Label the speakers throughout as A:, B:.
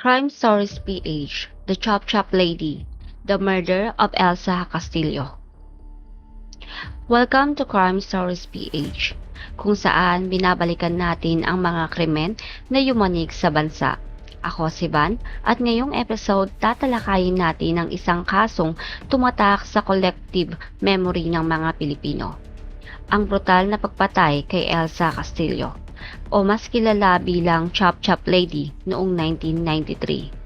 A: Crime Stories PH, The Chop Chop Lady, The Murder of Elsa Castillo. Welcome to Crime Stories PH, kung saan binabalikan natin ang mga krimen na yumanig sa bansa. Ako si Van at ngayong episode tatalakayin natin ang isang kasong tumatak sa collective memory ng mga Pilipino. Ang brutal na pagpatay kay Elsa Castillo, o mas kilala bilang Chop Chop Lady noong 1993.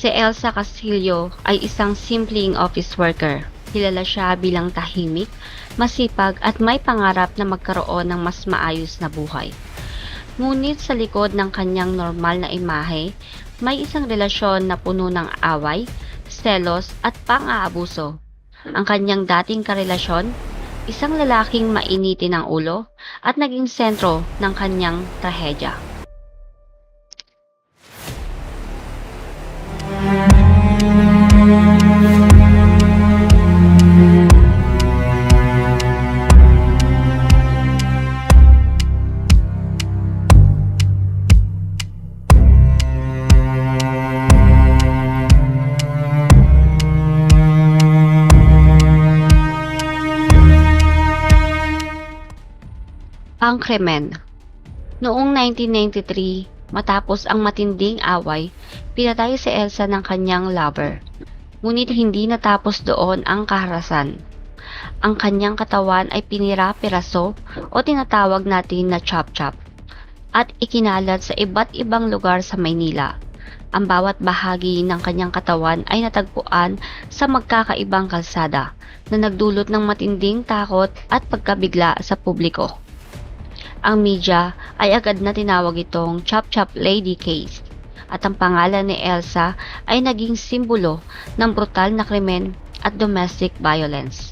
A: Si Elsa Castillo ay isang simpleng office worker. Kilala siya bilang tahimik, masipag at may pangarap na magkaroon ng mas maayos na buhay. Ngunit sa likod ng kanyang normal na imahe, may isang relasyon na puno ng away, selos at pang-aabuso. Ang kanyang dating karelasyon, isang lalaking mainitin ang ulo at naging sentro ng kanyang trahedya. Ang krimen. Noong 1993, matapos ang matinding away, pinatay si Elsa ng kanyang lover. Ngunit hindi natapos doon ang kaharasan. Ang kanyang katawan ay pinira-piraso o tinatawag natin na chop-chop at ikinalat sa iba't ibang lugar sa Maynila. Ang bawat bahagi ng kanyang katawan ay natagpuan sa magkakaibang kalsada na nagdulot ng matinding takot at pagkabigla sa publiko. Ang media ay agad na tinawag itong Chop Chop Lady Case at ang pangalan ni Elsa ay naging simbolo ng brutal na krimen at domestic violence.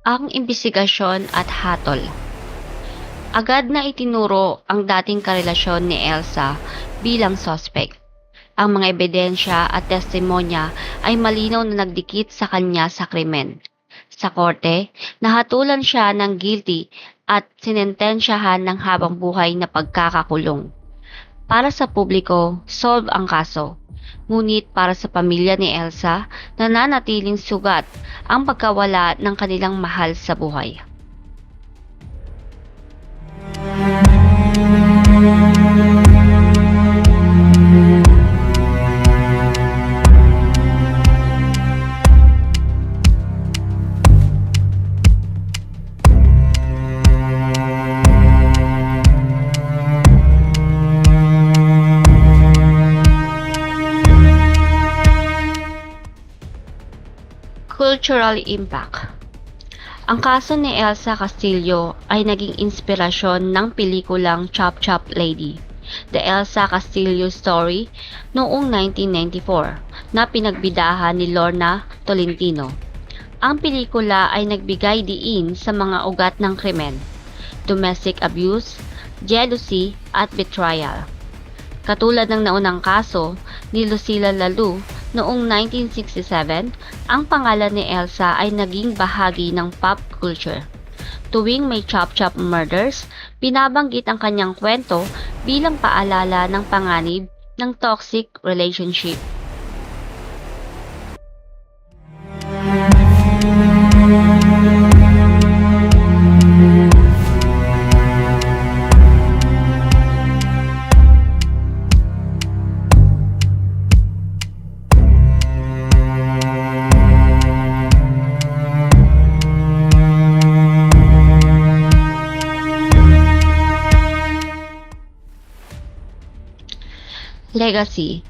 A: Ang imbestigasyon at hatol. Agad na itinuro ang dating karelasyon ni Elsa bilang suspect. Ang mga ebidensya at testimonya ay malinaw na nagdikit sa kanya sa krimen. Sa korte, nahatulan siya ng guilty at sinentensyahan ng habang buhay na pagkakakulong. Para sa publiko, solve ang kaso. Ngunit para sa pamilya ni Elsa, nananatiling sugat ang pagkawala ng kanilang mahal sa buhay. Cultural impact. Ang kaso ni Elsa Castillo ay naging inspirasyon ng pelikulang Chop Chop Lady, The Elsa Castillo Story noong 1994 na pinagbidahan ni Lorna Tolentino. Ang pelikula ay nagbigay diin sa mga ugat ng krimen, domestic abuse, jealousy at betrayal. Katulad ng naunang kaso ni Lucila Lalu noong 1967, ang pangalan ni Elsa ay naging bahagi ng pop culture. Tuwing may chop-chop murders, binabanggit ang kanyang kwento bilang paalala ng panganib ng toxic relationship. Legacy.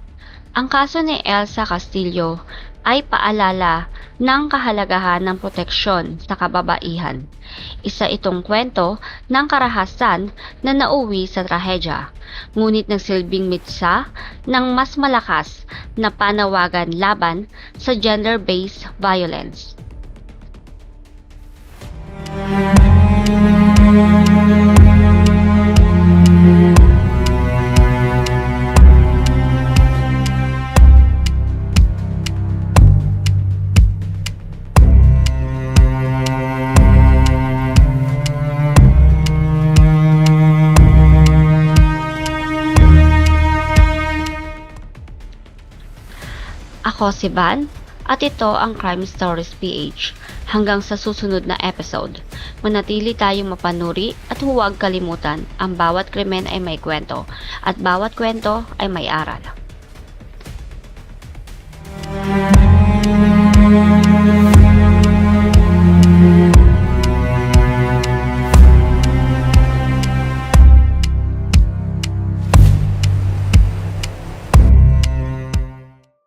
A: Ang kaso ni Elsa Castillo ay paalala ng kahalagahan ng proteksyon sa kababaihan. Isa itong kwento ng karahasan na nauwi sa trahedya, ngunit nagsilbing mitsa ng mas malakas na panawagan laban sa gender-based violence. Ako si Van at ito ang Crime Stories PH. Hanggang sa susunod na episode, manatili tayong mapanuri at huwag kalimutan ang bawat krimen ay may kwento at bawat kwento ay may aral.